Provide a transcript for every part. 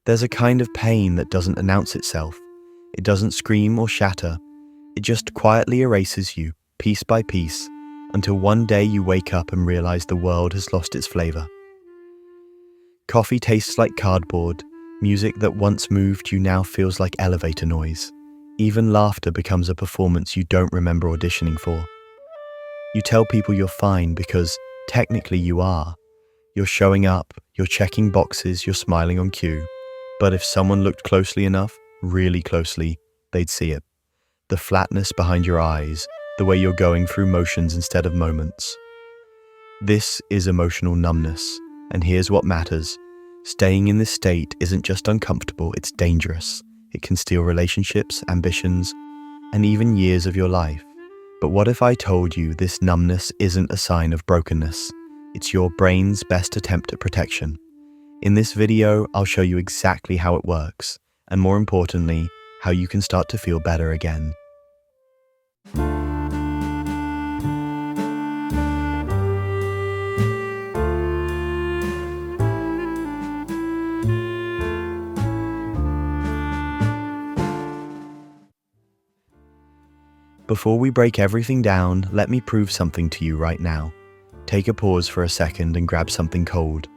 There's a kind of pain that doesn't announce itself. It doesn't scream or shatter. It just quietly erases you, piece by piece, until one day you wake up and realize the world has lost its flavor. Coffee tastes like cardboard. Music that once moved you now feels like elevator noise. Even laughter becomes a performance you don't remember auditioning for. You tell people you're fine because technically you are. You're showing up, you're checking boxes, you're smiling on cue. But if someone looked closely enough, really closely, they'd see it. The flatness behind your eyes, the way you're going through motions instead of moments. This is emotional numbness, and here's what matters. Staying in this state isn't just uncomfortable, it's dangerous. It can steal relationships, ambitions, and even years of your life. But what if I told you this numbness isn't a sign of brokenness? It's your brain's best attempt at protection. In this video, I'll show you exactly how it works, and more importantly, how you can start to feel better again. Before we break everything down, let me prove something to you right now. Take a pause for a second and grab something cold.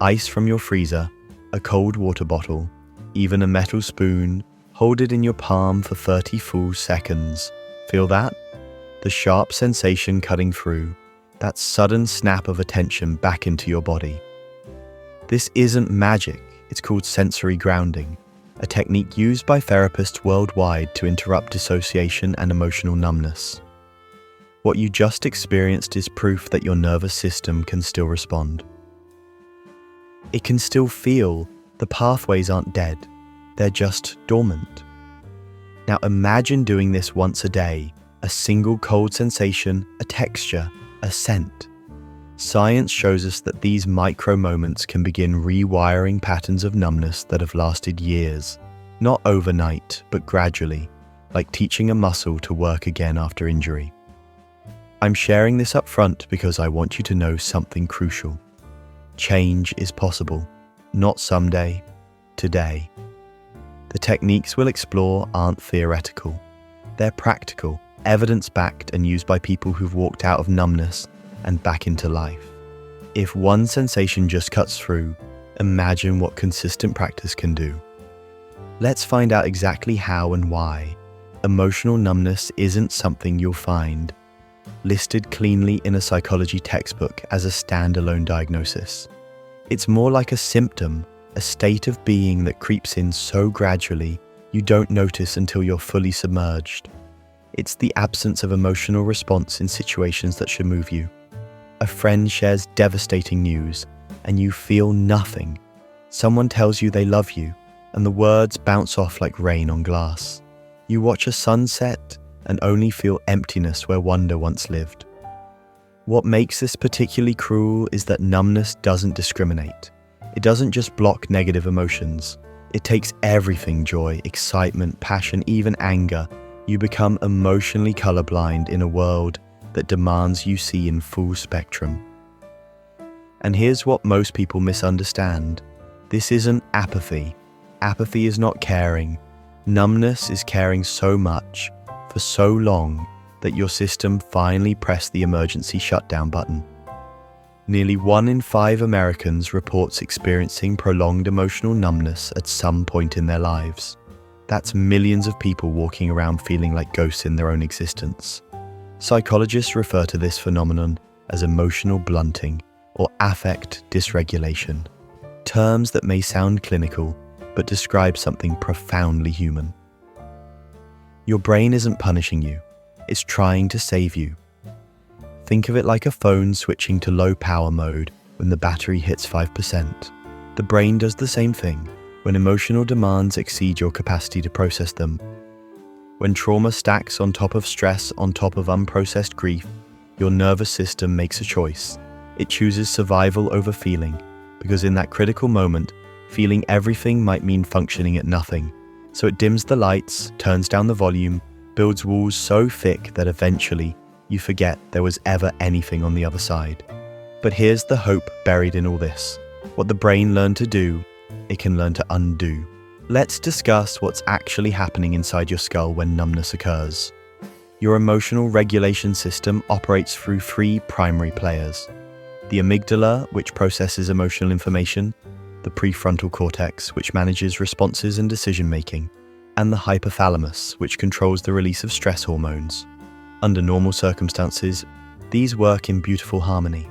Ice from your freezer, a cold water bottle, even a metal spoon. Hold it in your palm for 30 full seconds. Feel that? The sharp sensation cutting through, that sudden snap of attention back into your body. This isn't magic, it's called sensory grounding, a technique used by therapists worldwide to interrupt dissociation and emotional numbness. What you just experienced is proof that your nervous system can still respond. It can still feel. The pathways aren't dead, they're just dormant. Now imagine doing this once a day, a single cold sensation, a texture, a scent. Science shows us that these micro moments can begin rewiring patterns of numbness that have lasted years. Not overnight, but gradually, like teaching a muscle to work again after injury. I'm sharing this up front because I want you to know something crucial. Change is possible, not someday, today. The techniques we'll explore aren't theoretical. They're practical, evidence-backed, and used by people who've walked out of numbness and back into life. If one sensation just cuts through, imagine what consistent practice can do. Let's find out exactly how and why. Emotional numbness isn't something you'll find listed cleanly in a psychology textbook as a standalone diagnosis. It's more like a symptom, a state of being that creeps in so gradually you don't notice until you're fully submerged. It's the absence of emotional response in situations that should move you. A friend shares devastating news, and you feel nothing. Someone tells you they love you, and the words bounce off like rain on glass. You watch a sunset and only feel emptiness where wonder once lived. What makes this particularly cruel is that numbness doesn't discriminate. It doesn't just block negative emotions. It takes everything: joy, excitement, passion, even anger. You become emotionally colorblind in a world that demands you see in full spectrum. And here's what most people misunderstand. This isn't apathy. Apathy is not caring. Numbness is caring so much, for so long, that your system finally pressed the emergency shutdown button. Nearly 1 in 5 Americans reports experiencing prolonged emotional numbness at some point in their lives. That's millions of people walking around feeling like ghosts in their own existence. Psychologists refer to this phenomenon as emotional blunting or affect dysregulation, terms that may sound clinical but describe something profoundly human. Your brain isn't punishing you, it's trying to save you. Think of it like a phone switching to low power mode when the battery hits 5%. The brain does the same thing when emotional demands exceed your capacity to process them. When trauma stacks on top of stress, on top of unprocessed grief, your nervous system makes a choice. It chooses survival over feeling, because in that critical moment, feeling everything might mean functioning at nothing. So it dims the lights, turns down the volume, builds walls so thick that eventually you forget there was ever anything on the other side. But here's the hope buried in all this. What the brain learned to do, it can learn to undo. Let's discuss what's actually happening inside your skull when numbness occurs. Your emotional regulation system operates through three primary players: the amygdala, which processes emotional information, the prefrontal cortex, which manages responses and decision-making, and the hypothalamus, which controls the release of stress hormones. Under normal circumstances, these work in beautiful harmony.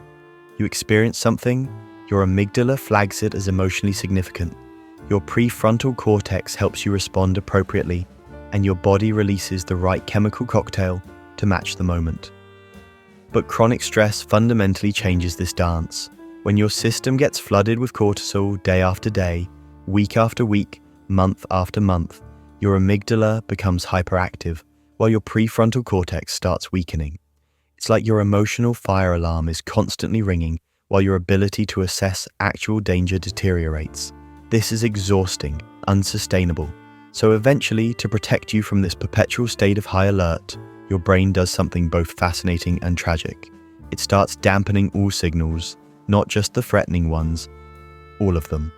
You experience something, your amygdala flags it as emotionally significant, your prefrontal cortex helps you respond appropriately, and your body releases the right chemical cocktail to match the moment. But chronic stress fundamentally changes this dance. When your system gets flooded with cortisol day after day, week after week, month after month, your amygdala becomes hyperactive while your prefrontal cortex starts weakening. It's like your emotional fire alarm is constantly ringing while your ability to assess actual danger deteriorates. This is exhausting, unsustainable. So eventually, to protect you from this perpetual state of high alert, your brain does something both fascinating and tragic. It starts dampening all signals, not just the threatening ones, all of them.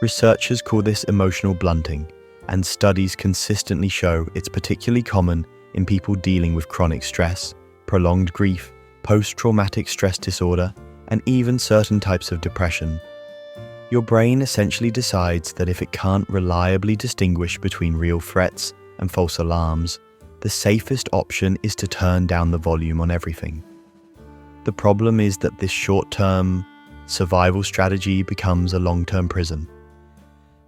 Researchers call this emotional blunting, and studies consistently show it's particularly common in people dealing with chronic stress, prolonged grief, post-traumatic stress disorder, and even certain types of depression. Your brain essentially decides that if it can't reliably distinguish between real threats and false alarms, the safest option is to turn down the volume on everything. The problem is that this short-term survival strategy becomes a long-term prison.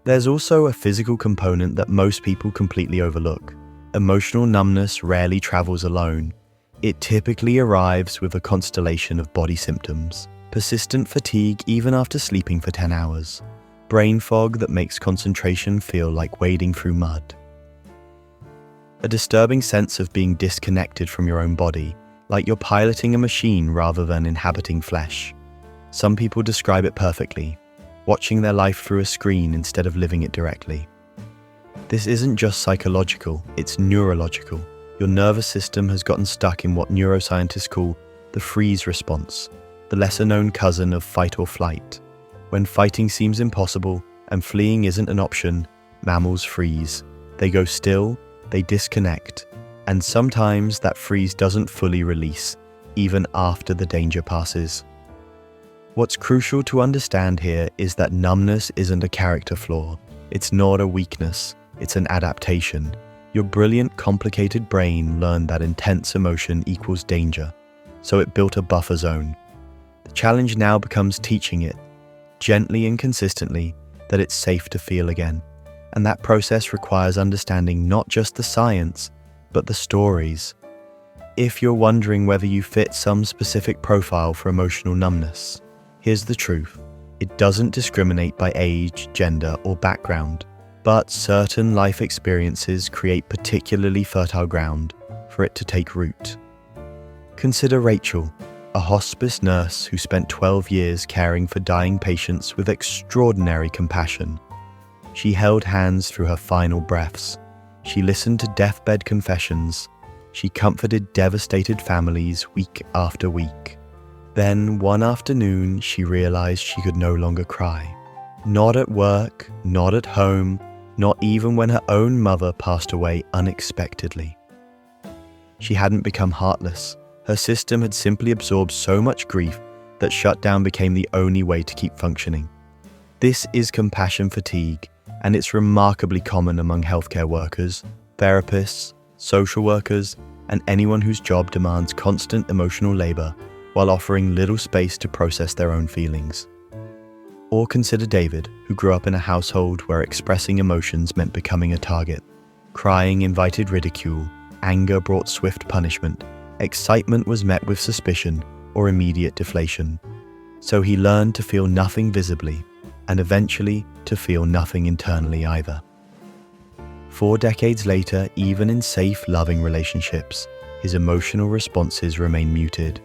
There's also a physical component that most people completely overlook. Emotional numbness rarely travels alone. It typically arrives with a constellation of body symptoms. Persistent fatigue even after sleeping for 10 hours. Brain fog that makes concentration feel like wading through mud. A disturbing sense of being disconnected from your own body, like you're piloting a machine rather than inhabiting flesh. Some people describe it perfectly, watching their life through a screen instead of living it directly. This isn't just psychological, it's neurological. Your nervous system has gotten stuck in what neuroscientists call the freeze response, the lesser-known cousin of fight or flight. When fighting seems impossible and fleeing isn't an option, mammals freeze. They go still, they disconnect, and sometimes that freeze doesn't fully release, even after the danger passes. What's crucial to understand here is that numbness isn't a character flaw. It's not a weakness, it's an adaptation. Your brilliant, complicated brain learned that intense emotion equals danger, so it built a buffer zone. The challenge now becomes teaching it, gently and consistently, that it's safe to feel again. And that process requires understanding not just the science, but the stories. If you're wondering whether you fit some specific profile for emotional numbness, here's the truth. It doesn't discriminate by age, gender, or background, but certain life experiences create particularly fertile ground for it to take root. Consider Rachel, a hospice nurse who spent 12 years caring for dying patients with extraordinary compassion. She held hands through her final breaths. She listened to deathbed confessions. She comforted devastated families week after week. Then, one afternoon, she realized she could no longer cry. Not at work, not at home, not even when her own mother passed away unexpectedly. She hadn't become heartless. Her system had simply absorbed so much grief that shutdown became the only way to keep functioning. This is compassion fatigue, and it's remarkably common among healthcare workers, therapists, social workers, and anyone whose job demands constant emotional labor while offering little space to process their own feelings. Or consider David, who grew up in a household where expressing emotions meant becoming a target. Crying invited ridicule, anger brought swift punishment, excitement was met with suspicion or immediate deflation. So he learned to feel nothing visibly, and eventually to feel nothing internally either. 4 decades later, even in safe, loving relationships, his emotional responses remain muted.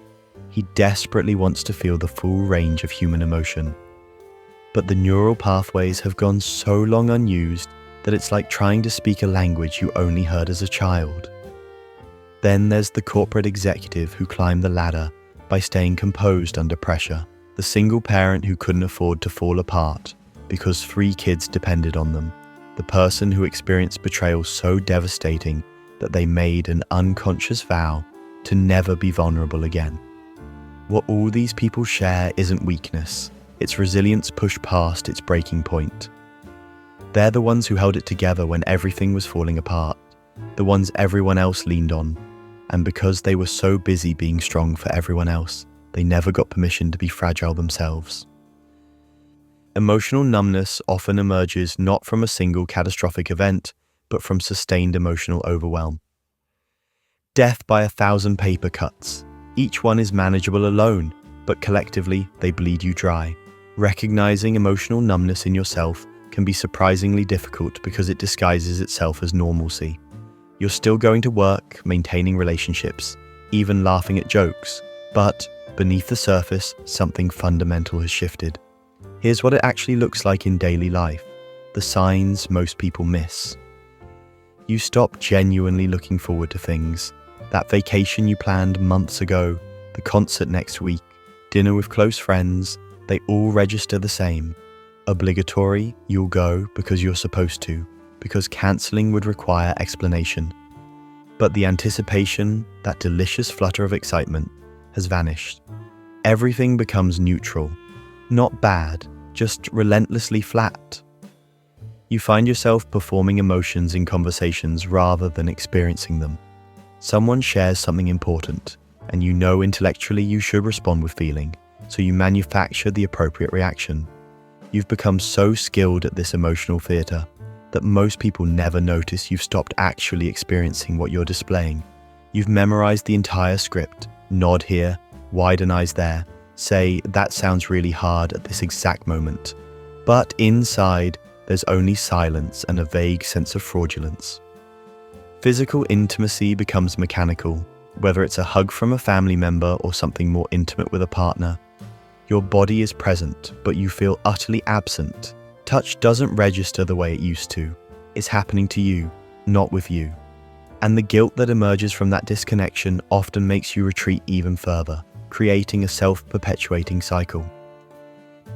He desperately wants to feel the full range of human emotion. But the neural pathways have gone so long unused that it's like trying to speak a language you only heard as a child. Then there's the corporate executive who climbed the ladder by staying composed under pressure, the single parent who couldn't afford to fall apart because 3 kids depended on them. The person who experienced betrayal so devastating that they made an unconscious vow to never be vulnerable again. What all these people share isn't weakness, it's resilience pushed past its breaking point. They're the ones who held it together when everything was falling apart, the ones everyone else leaned on, and because they were so busy being strong for everyone else, they never got permission to be fragile themselves. Emotional numbness often emerges not from a single catastrophic event, but from sustained emotional overwhelm. Death by 1,000 paper cuts. Each one is manageable alone, but collectively they bleed you dry. Recognizing emotional numbness in yourself can be surprisingly difficult because it disguises itself as normalcy. You're still going to work, maintaining relationships, even laughing at jokes, but beneath the surface, something fundamental has shifted. Here's what it actually looks like in daily life, the signs most people miss. You stop genuinely looking forward to things. That vacation you planned months ago, the concert next week, dinner with close friends, they all register the same. Obligatory, you'll go because you're supposed to, because cancelling would require explanation. But the anticipation, that delicious flutter of excitement, has vanished. Everything becomes neutral. Not bad, just relentlessly flat. You find yourself performing emotions in conversations rather than experiencing them. Someone shares something important, and you know intellectually you should respond with feeling, so you manufacture the appropriate reaction. You've become so skilled at this emotional theatre that most people never notice you've stopped actually experiencing what you're displaying. You've memorized the entire script, nod here, widen eyes there, say, that sounds really hard at this exact moment. But inside, there's only silence and a vague sense of fraudulence. Physical intimacy becomes mechanical, whether it's a hug from a family member or something more intimate with a partner. Your body is present, but you feel utterly absent. Touch doesn't register the way it used to. It's happening to you, not with you. And the guilt that emerges from that disconnection often makes you retreat even further, creating a self-perpetuating cycle.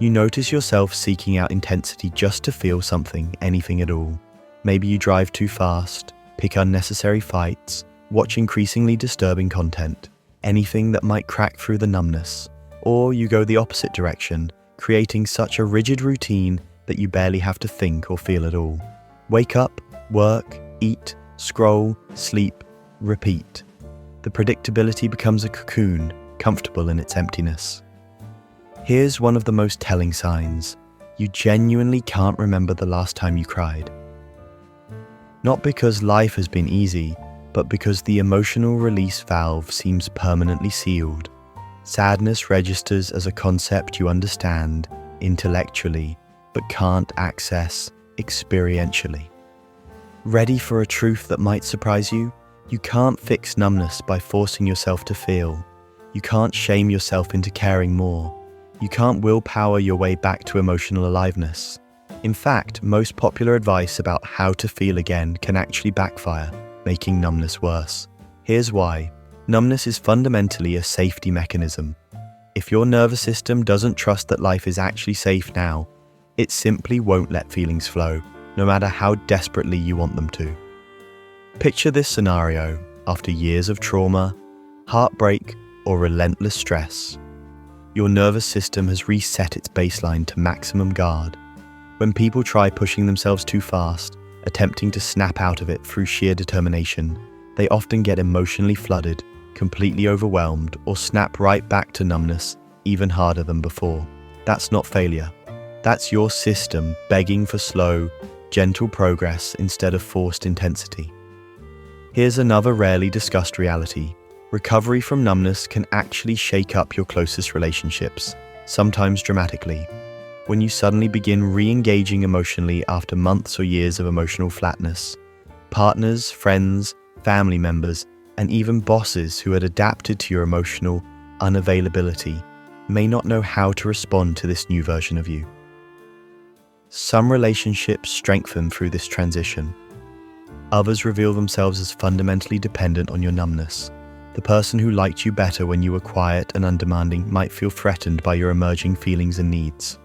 You notice yourself seeking out intensity just to feel something, anything at all. Maybe you drive too fast, pick unnecessary fights, watch increasingly disturbing content, anything that might crack through the numbness. Or you go the opposite direction, creating such a rigid routine that you barely have to think or feel at all. Wake up, work, eat, scroll, sleep, repeat. The predictability becomes a cocoon, comfortable in its emptiness. Here's one of the most telling signs. You genuinely can't remember the last time you cried. Not because life has been easy, but because the emotional release valve seems permanently sealed. Sadness registers as a concept you understand intellectually, but can't access experientially. Ready for a truth that might surprise you? You can't fix numbness by forcing yourself to feel. You can't shame yourself into caring more. You can't willpower your way back to emotional aliveness. In fact, most popular advice about how to feel again can actually backfire, making numbness worse. Here's why. Numbness is fundamentally a safety mechanism. If your nervous system doesn't trust that life is actually safe now, it simply won't let feelings flow, no matter how desperately you want them to. Picture this scenario after years of trauma, heartbreak, or relentless stress. Your nervous system has reset its baseline to maximum guard. When people try pushing themselves too fast, attempting to snap out of it through sheer determination, they often get emotionally flooded, completely overwhelmed, or snap right back to numbness, even harder than before. That's not failure. That's your system begging for slow, gentle progress instead of forced intensity. Here's another rarely discussed reality. Recovery from numbness can actually shake up your closest relationships, sometimes dramatically. When you suddenly begin re-engaging emotionally after months or years of emotional flatness, partners, friends, family members, and even bosses who had adapted to your emotional unavailability may not know how to respond to this new version of you. Some relationships strengthen through this transition. Others reveal themselves as fundamentally dependent on your numbness. The person who liked you better when you were quiet and undemanding might feel threatened by your emerging feelings and needs.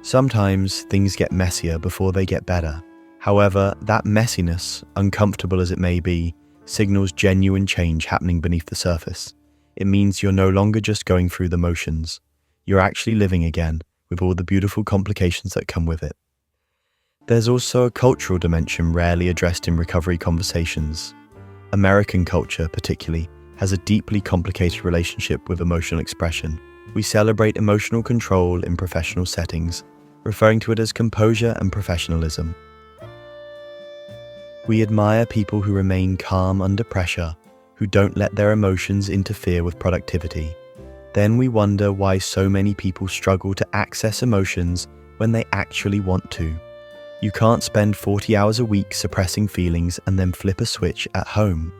Sometimes things get messier before they get better. However, that messiness, uncomfortable as it may be, signals genuine change happening beneath the surface. It means you're no longer just going through the motions. You're actually living again, with all the beautiful complications that come with it. There's also a cultural dimension rarely addressed in recovery conversations. American culture, particularly, has a deeply complicated relationship with emotional expression. We celebrate emotional control in professional settings, referring to it as composure and professionalism. We admire people who remain calm under pressure, who don't let their emotions interfere with productivity. Then we wonder why so many people struggle to access emotions when they actually want to. You can't spend 40 hours a week suppressing feelings and then flip a switch at home.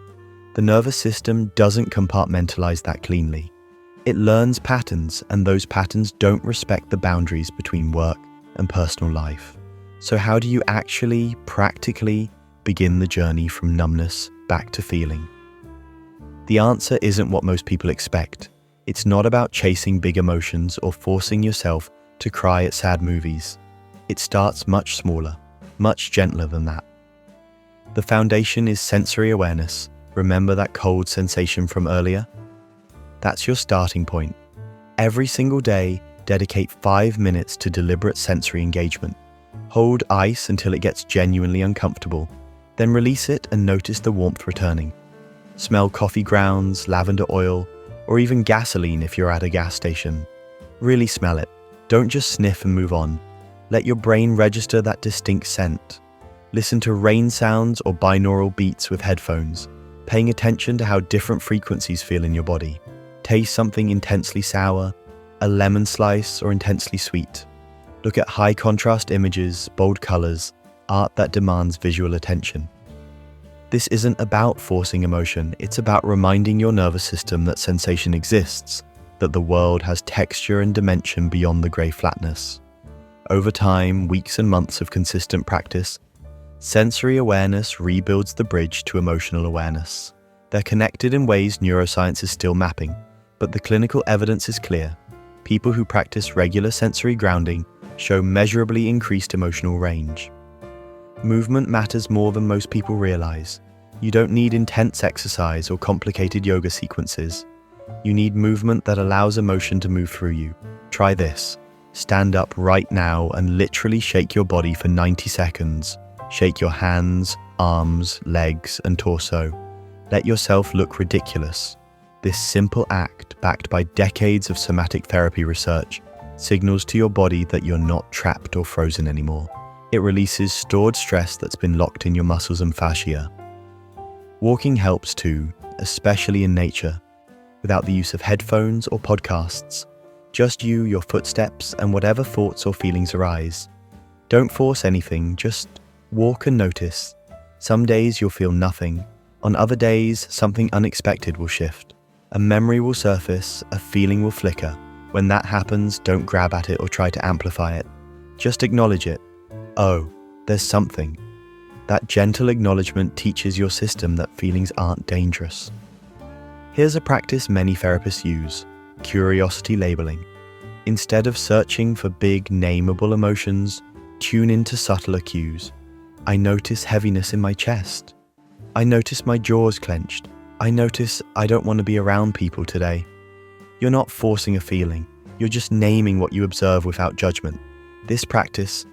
The nervous system doesn't compartmentalize that cleanly. It learns patterns, and those patterns don't respect the boundaries between work and personal life. So how do you actually, practically, begin the journey from numbness back to feeling? The answer isn't what most people expect. It's not about chasing big emotions or forcing yourself to cry at sad movies. It starts much smaller, much gentler than that. The foundation is sensory awareness. Remember that cold sensation from earlier? That's your starting point. Every single day, dedicate 5 minutes to deliberate sensory engagement. Hold ice until it gets genuinely uncomfortable, then release it and notice the warmth returning. Smell coffee grounds, lavender oil, or even gasoline if you're at a gas station. Really smell it. Don't just sniff and move on. Let your brain register that distinct scent. Listen to rain sounds or binaural beats with headphones, paying attention to how different frequencies feel in your body. Taste something intensely sour, a lemon slice, or intensely sweet. Look at high contrast images, bold colors, art that demands visual attention. This isn't about forcing emotion, it's about reminding your nervous system that sensation exists, that the world has texture and dimension beyond the grey flatness. Over time, weeks and months of consistent practice, sensory awareness rebuilds the bridge to emotional awareness. They're connected in ways neuroscience is still mapping, but the clinical evidence is clear. People who practice regular sensory grounding show measurably increased emotional range. Movement matters more than most people realize. You don't need intense exercise or complicated yoga sequences. You need movement that allows emotion to move through you. Try this. Stand up right now and literally shake your body for 90 seconds. Shake your hands, arms, legs, and torso. Let yourself look ridiculous. This simple act, backed by decades of somatic therapy research, signals to your body that you're not trapped or frozen anymore. It releases stored stress that's been locked in your muscles and fascia. Walking helps too, especially in nature, without the use of headphones or podcasts. Just you, your footsteps, and whatever thoughts or feelings arise. Don't force anything, just walk and notice. Some days you'll feel nothing. On other days, something unexpected will shift. A memory will surface, a feeling will flicker. When that happens, don't grab at it or try to amplify it. Just acknowledge it. Oh, there's something. That gentle acknowledgement teaches your system that feelings aren't dangerous. Here's a practice many therapists use: curiosity labeling. Instead of searching for big, nameable emotions, tune into subtler cues. I notice heaviness in my chest. I notice my jaw's clenched. I notice I don't want to be around people today. You're not forcing a feeling. You're just naming what you observe without judgment. This practice,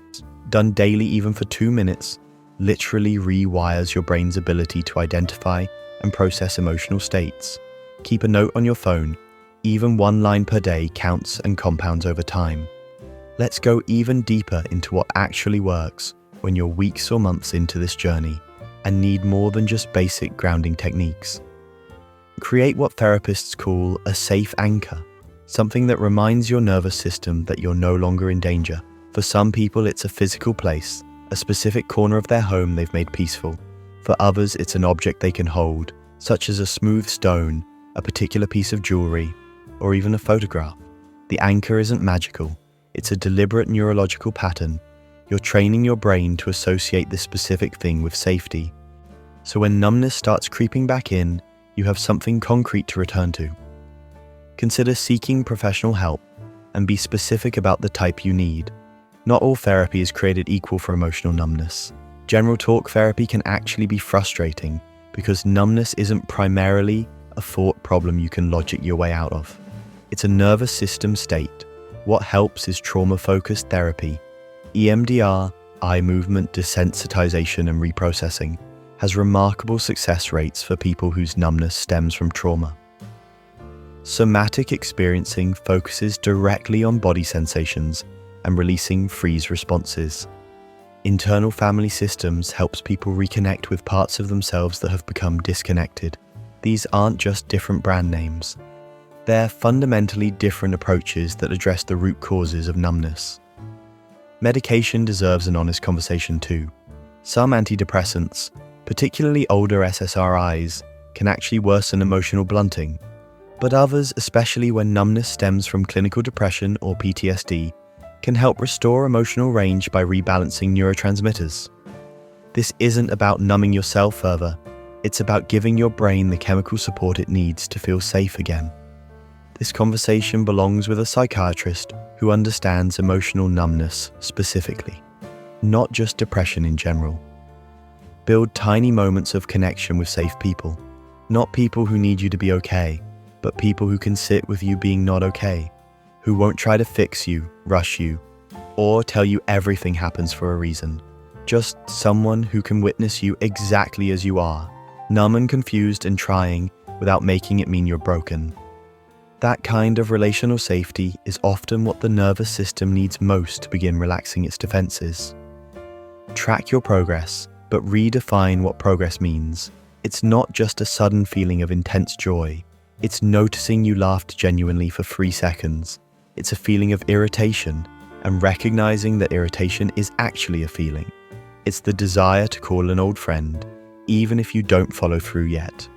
done daily even for 2 minutes, literally rewires your brain's ability to identify and process emotional states. Keep a note on your phone. Even 1 line per day counts and compounds over time. Let's go even deeper into what actually works when you're weeks or months into this journey and need more than just basic grounding techniques. Create what therapists call a safe anchor, something that reminds your nervous system that you're no longer in danger. For some people, it's a physical place, a specific corner of their home they've made peaceful. For others, it's an object they can hold, such as a smooth stone, a particular piece of jewelry, or even a photograph. The anchor isn't magical. It's a deliberate neurological pattern. You're training your brain to associate this specific thing with safety. So when numbness starts creeping back in, you have something concrete to return to. Consider seeking professional help and be specific about the type you need. Not all therapy is created equal for emotional numbness. General talk therapy can actually be frustrating because numbness isn't primarily a thought problem you can logic your way out of. It's a nervous system state. What helps is trauma-focused therapy. EMDR, eye movement desensitization and reprocessing, has remarkable success rates for people whose numbness stems from trauma. Somatic experiencing focuses directly on body sensations and releasing freeze responses. Internal family systems helps people reconnect with parts of themselves that have become disconnected. These aren't just different brand names. They're fundamentally different approaches that address the root causes of numbness. Medication deserves an honest conversation too. Some antidepressants, particularly older SSRIs, can actually worsen emotional blunting. But others, especially when numbness stems from clinical depression or PTSD, can help restore emotional range by rebalancing neurotransmitters. This isn't about numbing yourself further, it's about giving your brain the chemical support it needs to feel safe again. This conversation belongs with a psychiatrist who understands emotional numbness specifically, not just depression in general. Build tiny moments of connection with safe people, not people who need you to be okay, but people who can sit with you being not okay, who won't try to fix you, rush you, or tell you everything happens for a reason. Just someone who can witness you exactly as you are, numb and confused and trying without making it mean you're broken. That kind of relational safety is often what the nervous system needs most to begin relaxing its defenses. Track your progress, but redefine what progress means. It's not just a sudden feeling of intense joy. It's noticing you laughed genuinely for 3 seconds. It's a feeling of irritation, and recognizing that irritation is actually a feeling. It's the desire to call an old friend, even if you don't follow through yet.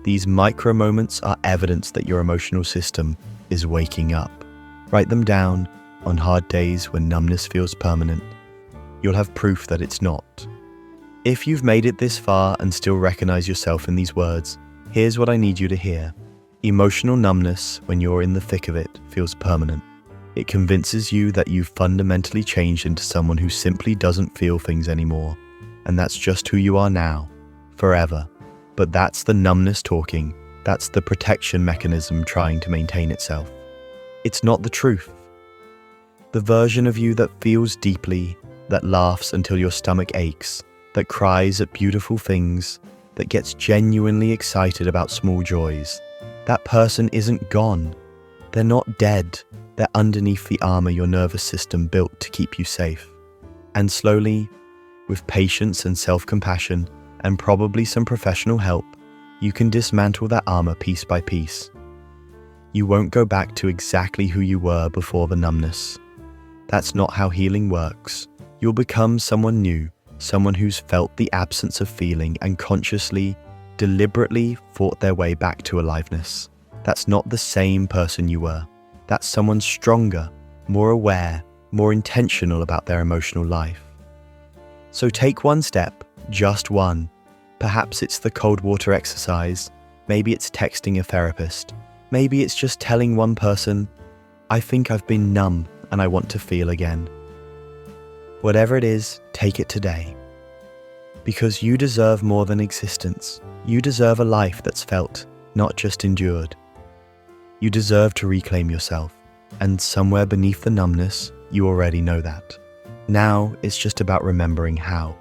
These micro moments are evidence that your emotional system is waking up. Write them down on hard days when numbness feels permanent. You'll have proof that it's not. If you've made it this far and still recognize yourself in these words, here's what I need you to hear. Emotional numbness, when you're in the thick of it, feels permanent. It convinces you that you've fundamentally changed into someone who simply doesn't feel things anymore. And that's just who you are now, forever. But that's the numbness talking. That's the protection mechanism trying to maintain itself. It's not the truth. The version of you that feels deeply, that laughs until your stomach aches, that cries at beautiful things, that gets genuinely excited about small joys. That person isn't gone. They're not dead. They're underneath the armor your nervous system built to keep you safe. And slowly, with patience and self-compassion, and probably some professional help, you can dismantle that armor piece by piece. You won't go back to exactly who you were before the numbness. That's not how healing works. You'll become someone new, someone who's felt the absence of feeling and consciously, deliberately fought their way back to aliveness. That's not the same person you were. That's someone stronger, more aware, more intentional about their emotional life. So take one step, just one. Perhaps it's the cold water exercise. Maybe it's texting a therapist. Maybe it's just telling one person, I think I've been numb and I want to feel again. Whatever it is, take it today. Because you deserve more than existence. You deserve a life that's felt, not just endured. You deserve to reclaim yourself, and somewhere beneath the numbness, you already know that. Now it's just about remembering how.